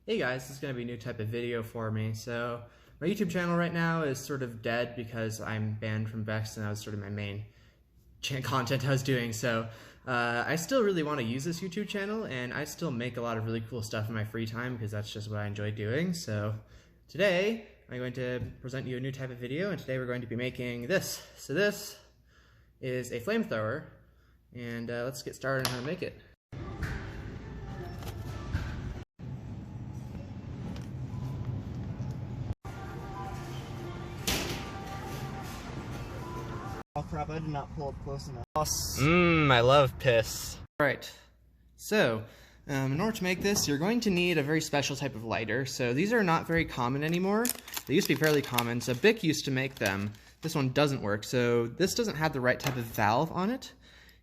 Hey guys, this is going to be a new type of video for me. So my YouTube channel right now is sort of dead because I'm banned from Vex and that was sort of my main content I was doing. So I still really want to use this YouTube channel and I still make a lot of really cool stuff in my free time because that's just what I enjoy doing. So today I'm going to present you a new type of video, and today we're going to be making this. So this is a flamethrower, and let's get started on how to make it. Oh crap, I did not pull up close enough. I love piss. Alright, so in order to make this, you're going to need a very special type of lighter. So these are not very common anymore. They used to be fairly common, so Bic used to make them. This one doesn't work, so this doesn't have the right type of valve on it.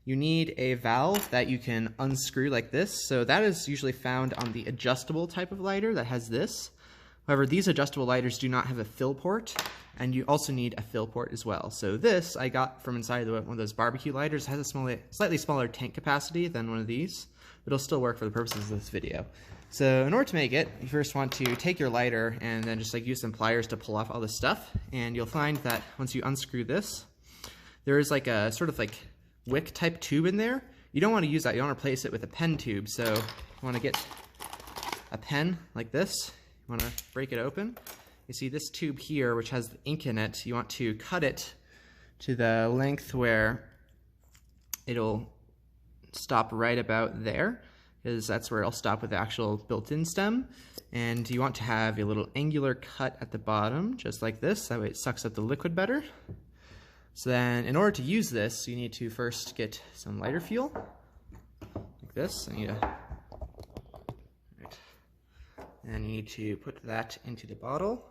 You need a valve that you can unscrew like this. So that is usually found on the adjustable type of lighter that has this. However, these adjustable lighters do not have a fill port, and you also need a fill port as well. So this I got from inside one of those barbecue lighters. It has a slightly smaller tank capacity than one of these, but it'll still work for the purposes of this video. So in order to make it, you first want to take your lighter and then just use some pliers to pull off all this stuff, and you'll find that once you unscrew this, there is a sort of wick type tube in there. You don't want to use that. You want to replace it with a pen tube. So you want to get a pen like this. You want to break it open. You see this tube here, which has the ink in it. You want to cut it to the length where it'll stop right about there, because that's where it'll stop with the actual built-in stem. And you want to have a little angular cut at the bottom, just like this. That way it sucks up the liquid better. So then, in order to use this, you need to first get some lighter fuel, like this. And you need to put that into the bottle.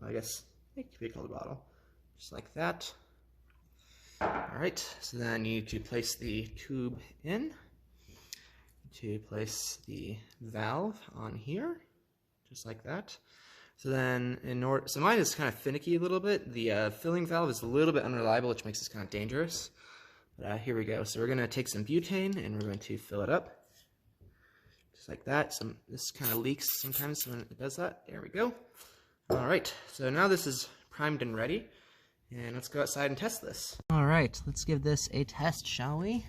I guess it could be called a bottle, just like that. Alright, so then you need to place the tube in, to place the valve on here, just like that. So then, so mine is kind of finicky a little bit. The filling valve is a little bit unreliable, which makes this kind of dangerous. But here we go. So we're going to take some butane and we're going to fill it up. Just like that. This kind of leaks sometimes when it does that. There we go. Alright, so now this is primed and ready. And let's go outside and test this. Alright, let's give this a test, shall we?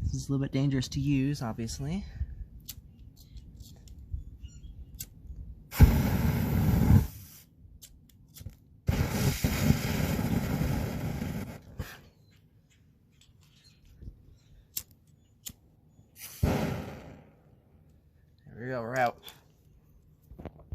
This is a little bit dangerous to use, obviously. There we go, we're out.